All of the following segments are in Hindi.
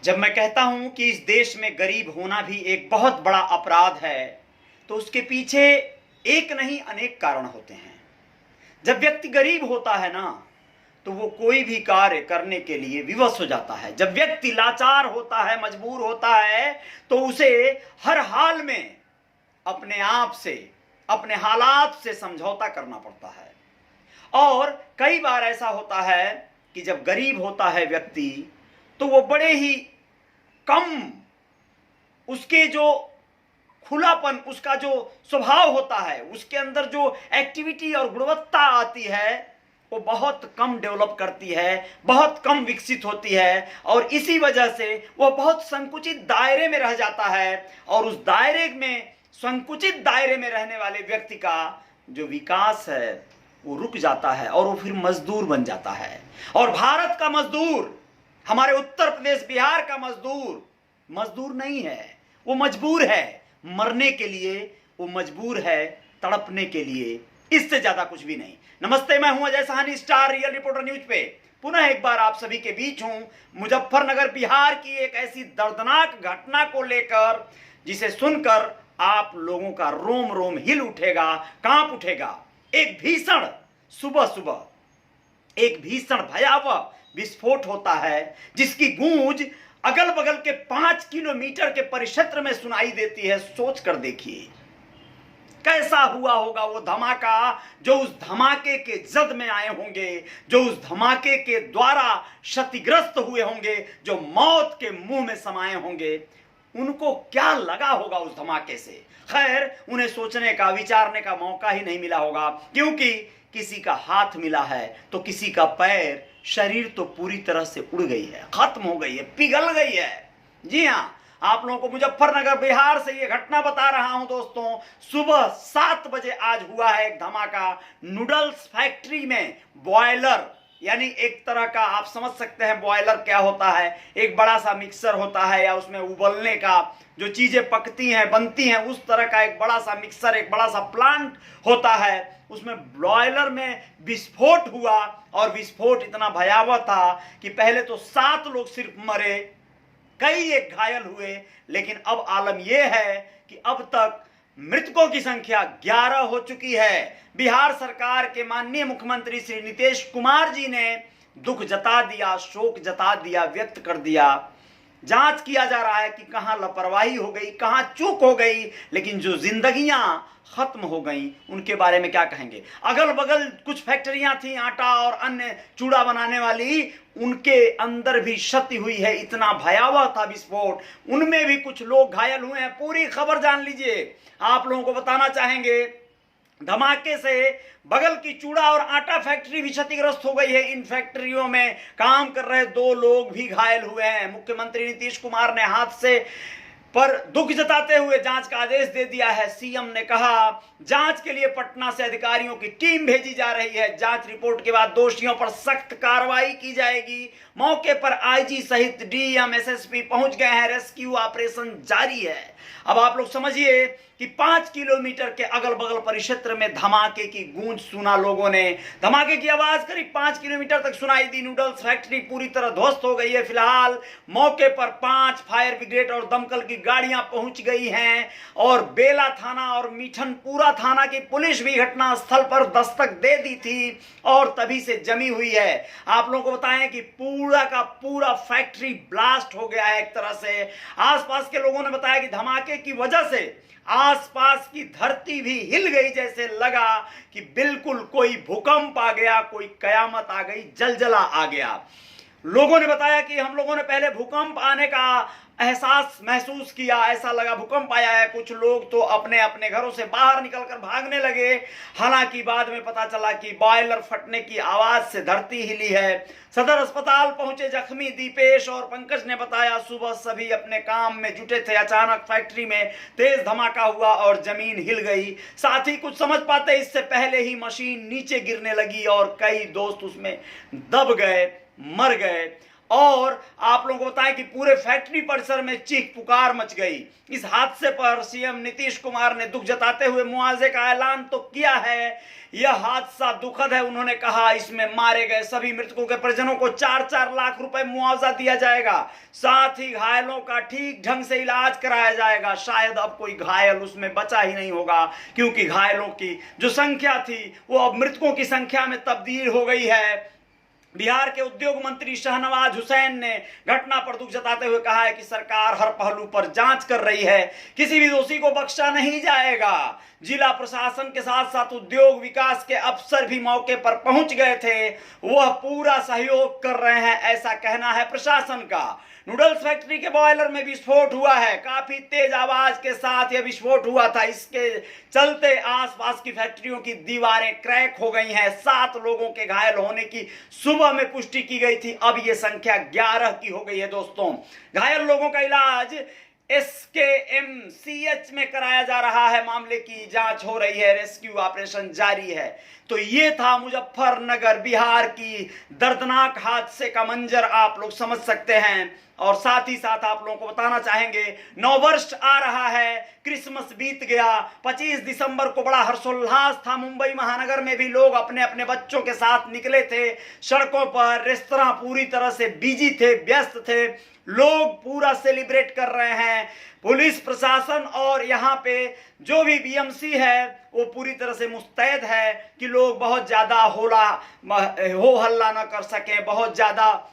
जब मैं कहता हूं कि इस देश में गरीब होना भी एक बहुत बड़ा अपराध है, तो उसके पीछे एक नहीं अनेक कारण होते हैं। जब व्यक्ति गरीब होता है ना, तो वो कोई भी कार्य करने के लिए विवश हो जाता है। जब व्यक्ति लाचार होता है, मजबूर होता है, तो उसे हर हाल में अपने आप से, अपने हालात से समझौता करना पड़ता है। और कई बार ऐसा होता है कि जब गरीब होता है व्यक्ति, तो वो बड़े ही कम, उसके जो खुलापन, उसका जो स्वभाव होता है, उसके अंदर जो एक्टिविटी और गुणवत्ता आती है, वो बहुत कम डेवलप करती है, बहुत कम विकसित होती है। और इसी वजह से वो बहुत संकुचित दायरे में रह जाता है, और उस दायरे में, संकुचित दायरे में रहने वाले व्यक्ति का जो विकास है वो रुक जाता है, और वो फिर मजदूर बन जाता है। और भारत का मजदूर, हमारे उत्तर प्रदेश बिहार का मजदूर मजदूर नहीं है, वो मजबूर है मरने के लिए, वो मजबूर है तड़पने के लिए, इससे ज्यादा कुछ भी नहीं। नमस्ते, मैं हूं Ajay Sahni, star real reporter news पे पुनः एक बार आप सभी के बीच हूं, मुजफ्फरनगर बिहार की एक ऐसी दर्दनाक घटना को लेकर जिसे सुनकर आप लोगों का रोम रोम हिल उठेगा, कांप उठेगा। एक भीषण, सुबह सुबह एक भीषण भयावह विस्फोट होता है, जिसकी गूंज अगल बगल के 5 किलोमीटर के परिक्षेत्र में सुनाई देती है। सोच कर देखिए कैसा हुआ होगा वो धमाका, जो उस धमाके के जद में आए होंगे, जो उस धमाके के द्वारा क्षतिग्रस्त हुए होंगे, जो मौत के मुंह में समाये होंगे, उनको क्या लगा होगा उस धमाके से। खैर, उन्हें सोचने का, विचारने का मौका ही नहीं मिला होगा, क्योंकि किसी का हाथ मिला है तो किसी का पैर, शरीर तो पूरी तरह से उड़ गई है, खत्म हो गई है, पिघल गई है। जी हाँ, आप लोगों को मुजफ्फरनगर बिहार से ये घटना बता रहा हूं दोस्तों। सुबह 7 बजे आज हुआ है एक धमाका नूडल्स फैक्ट्री में। बॉयलर, यानी एक तरह का, आप समझ सकते हैं बॉयलर क्या होता है, एक बड़ा सा मिक्सर होता है, या उसमें उबलने का जो चीजें पकती हैं, बनती हैं, उस तरह का एक बड़ा सा मिक्सर, एक बड़ा सा प्लांट होता है। उसमें बॉयलर में विस्फोट हुआ, और विस्फोट इतना भयावह था कि पहले तो 7 लोग सिर्फ मरे, कई एक घायल हुए, लेकिन अब आलम यह है कि अब तक मृतकों की संख्या 11 हो चुकी है। बिहार सरकार के माननीय मुख्यमंत्री श्री नीतीश कुमार जी ने दुख जता दिया, शोक जता दिया, व्यक्त कर दिया। जांच किया जा रहा है कि कहां लापरवाही हो गई, कहां चूक हो गई, लेकिन जो जिंदगियां खत्म हो गई उनके बारे में क्या कहेंगे। अगल बगल कुछ फैक्ट्रियां थी आटा और अन्य चूड़ा बनाने वाली, उनके अंदर भी क्षति हुई है। इतना भयावह था विस्फोट, उनमें भी कुछ लोग घायल हुए हैं। पूरी खबर जान लीजिए, आप लोगों को बताना चाहेंगे। धमाके से बगल की चूड़ा और आटा फैक्ट्री भी क्षतिग्रस्त हो गई है। इन फैक्ट्रियों में काम कर रहे 2 लोग भी घायल हुए हैं। मुख्यमंत्री नीतीश कुमार ने हादसे पर दुख जताते हुए जांच का आदेश दे दिया है। सीएम ने कहा जांच के लिए पटना से अधिकारियों की टीम भेजी जा रही है। जांच रिपोर्ट के बाद दोषियों पर सख्त कार्रवाई की जाएगी। मौके पर आईजी सहित डीएम, एसएसपी पहुंच गए हैं। रेस्क्यू ऑपरेशन जारी है। अब आप लोग समझिए कि 5 किलोमीटर के अगल बगल परिक्षेत्र में धमाके की गूंज सुना लोगों ने। धमाके की आवाज करीब 5 किलोमीटर तक सुनाई दी। नूडल्स फैक्ट्री पूरी तरह ध्वस्त हो गई है। फिलहाल मौके पर 5 फायर ब्रिगेड और दमकल की गाड़ियां पहुंच गई हैं, और बेला थाना और मीठनपुरा थाना की पुलिस भी घटना स्थल पर दस्तक दे दी थी, और तभी से जमी हुई है। आप लोगों को बताएं कि पूरा का पूरा फैक्ट्री ब्लास्ट हो गया है एक तरह से। आसपास के लोगों ने बताया कि धमाके की वजह से आसपास की धरती भी हिल गई, जैसे लगा कि बिल्कुल कोई भूकंप आ गया, कोई कयामत आ गई, जलजला आ गया। लोगों ने बताया कि हम लोगों ने पहले भूकंप आने का एहसास महसूस किया, ऐसा लगा भूकंप आया है। कुछ लोग तो अपने अपने घरों से बाहर निकलकर भागने लगे। हालांकि बाद में पता चला कि बॉयलर फटने की आवाज से धरती हिली है। सदर अस्पताल पहुंचे जख्मी दीपेश और पंकज ने बताया सुबह सभी अपने काम में जुटे थे, अचानक फैक्ट्री में तेज धमाका हुआ और जमीन हिल गई। साथ ही कुछ समझ पाते इससे पहले ही मशीन नीचे गिरने लगी और कई दोस्त उसमें दब गए, मर गए। और आप लोगों को बताएं कि पूरे फैक्ट्री परिसर में चीख पुकार मच गई। इस हादसे पर सीएम नीतीश कुमार ने दुख जताते हुए मुआवजे का ऐलान तो किया है। यह हादसा दुखद है, उन्होंने कहा। इसमें मारे गए सभी मृतकों के परिजनों को 4-4 लाख रुपए मुआवजा दिया जाएगा। साथ ही घायलों का ठीक ढंग से इलाज कराया जाएगा। शायद अब कोई घायल उसमें बचा ही नहीं होगा, क्योंकि घायलों की जो संख्या थी वो अब मृतकों की संख्या में तब्दील हो गई है। बिहार के उद्योग मंत्री शाहनवाज हुसैन ने घटना पर दुख जताते हुए कहा है कि सरकार हर पहलू पर जांच कर रही है, किसी भी दोषी को बख्शा नहीं जाएगा। जिला प्रशासन के साथ साथ उद्योग विकास के अफसर भी मौके पर पहुंच गए थे, वह पूरा सहयोग कर रहे हैं, ऐसा कहना है प्रशासन का। नूडल्स फैक्ट्री के बॉयलर में विस्फोट हुआ है, काफी तेज आवाज के साथ यह विस्फोट हुआ था। इसके चलते आसपास की फैक्ट्रियों की दीवारें क्रैक हो गई हैं। 7 लोगों के घायल होने की सुबह में पुष्टि की गई थी, अब यह संख्या 11 की हो गई है। दोस्तों, घायल लोगों का इलाज SKMCH में कराया जा रहा है, मामले की जांच हो रही है, रेस्क्यू ऑपरेशन जारी है। तो ये था मुजफ्फरनगर बिहार की दर्दनाक हादसे का मंजर, आप लोग समझ सकते हैं। और साथ ही साथ आप लोगों को बताना चाहेंगे, नववर्ष आ रहा है, क्रिसमस बीत गया। 25 दिसंबर को बड़ा हर्षोल्लास था। मुंबई महानगर में भी लोग अपने अपने बच्चों के साथ निकले थे सड़कों पर। रेस्तरां पूरी तरह से बिजी थे, व्यस्त थे, लोग पूरा सेलिब्रेट कर रहे हैं। पुलिस प्रशासन और यहाँ पे जो भी BMC है वो पूरी तरह से मुस्तैद है कि लोग बहुत ज्यादा हो हल्ला न कर सके, बहुत ज्यादा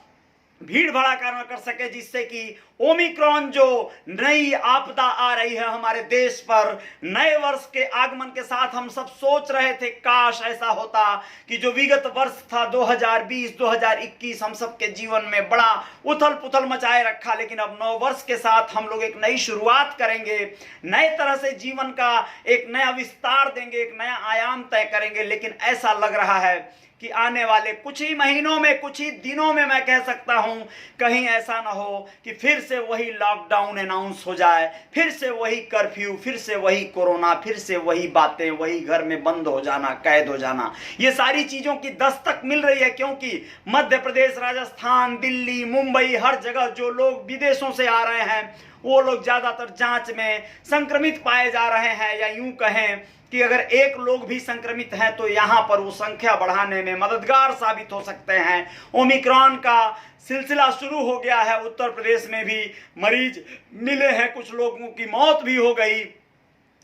भीड़ भड़ाका न कर सके, जिससे कि ओमिक्रॉन जो नई आपदा आ रही है हमारे देश पर, नए वर्ष के आगमन के साथ हम सब सोच रहे थे काश ऐसा होता कि जो विगत वर्ष था 2020-2021 हम सब के जीवन में बड़ा उथल पुथल मचाए रखा, लेकिन अब नव वर्ष के साथ हम लोग एक नई शुरुआत करेंगे, नए तरह से जीवन का एक नया विस्तार देंगे, एक नया आयाम तय करेंगे। लेकिन ऐसा लग रहा है कि आने वाले कुछ ही महीनों में, कुछ ही दिनों में, मैं कह सकता हूं, कहीं ऐसा ना हो कि फिर से वही लॉकडाउन अनाउंस हो जाए, फिर से वही कर्फ्यू, फिर से वही कोरोना, फिर से वही बातें, वही घर में बंद हो जाना, कैद हो जाना। ये सारी चीजों की दस्तक मिल रही है, क्योंकि मध्य प्रदेश, राजस्थान, दिल्ली, मुंबई, हर जगह जो लोग विदेशों से आ रहे हैं वो लोग ज्यादातर जांच में संक्रमित पाए जा रहे हैं, या यूं कहें कि अगर एक लोग भी संक्रमित हैं तो यहां पर वो संख्या बढ़ाने में मददगार साबित हो सकते हैं। ओमिक्रॉन का सिलसिला शुरू हो गया है, उत्तर प्रदेश में भी मरीज मिले हैं, कुछ लोगों की मौत भी हो गई।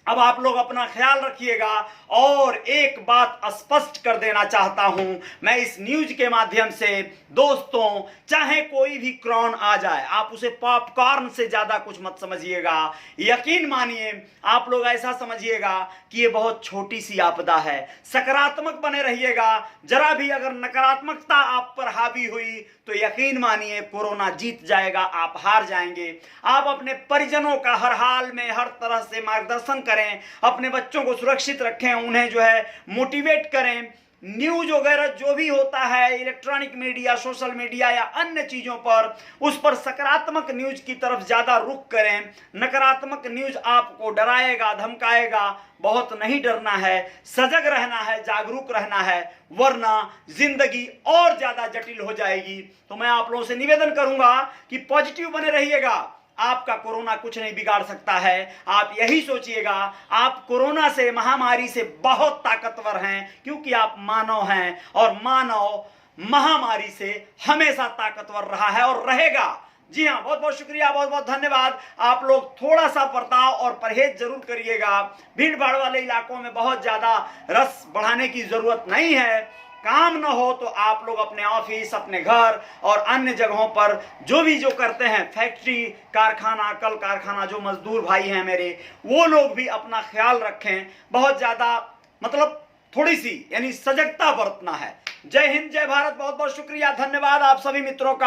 अब आप लोग अपना ख्याल रखिएगा। और एक बात स्पष्ट कर देना चाहता हूं मैं इस न्यूज के माध्यम से, दोस्तों, चाहे कोई भी क्रॉन आ जाए, आप उसे पॉपकॉर्न से ज्यादा कुछ मत समझिएगा। यकीन मानिए, आप लोग ऐसा समझिएगा कि ये बहुत छोटी सी आपदा है। सकारात्मक बने रहिएगा। जरा भी अगर नकारात्मकता आप पर हावी हुई तो यकीन मानिए कोरोना जीत जाएगा, आप हार जाएंगे। आप अपने परिजनों का हर हाल में हर तरह से मार्गदर्शन करें, अपने बच्चों को सुरक्षित रखें, उन्हें जो है मोटिवेट करें। न्यूज वगैरह जो भी होता है इलेक्ट्रॉनिक मीडिया, सोशल मीडिया या अन्य चीजों पर, उस पर सकारात्मक न्यूज की तरफ ज्यादा रुख करें। नकारात्मक न्यूज आपको डराएगा, धमकाएगा, बहुत नहीं डरना है, सजग रहना है, जागरूक रहना है, वरना जिंदगी और ज्यादा जटिल हो जाएगी। तो मैं आप लोगों से निवेदन करूंगा कि पॉजिटिव बने रहिएगा। आपका कोरोना कुछ नहीं बिगाड़ सकता है। आप यही सोचिएगा, आप कोरोना से, महामारी से बहुत ताकतवर हैं, क्योंकि आप मानव हैं और मानव महामारी से हमेशा ताकतवर रहा है और रहेगा। जी हाँ, बहुत बहुत शुक्रिया, बहुत बहुत धन्यवाद। आप लोग थोड़ा सा बर्ताव और परहेज जरूर करिएगा। भीड़ भाड़ वाले इलाकों में बहुत ज्यादा रस बढ़ाने की जरूरत नहीं है। काम न हो तो आप लोग अपने ऑफिस, अपने घर और अन्य जगहों पर जो करते हैं, फैक्ट्री, कारखाना, कल कारखाना, जो मजदूर भाई हैं मेरे, वो लोग भी अपना ख्याल रखें। बहुत ज्यादा मतलब थोड़ी सी यानी सजगता बरतना है। जय हिंद, जय भारत। बहुत बहुत शुक्रिया, धन्यवाद आप सभी मित्रों का।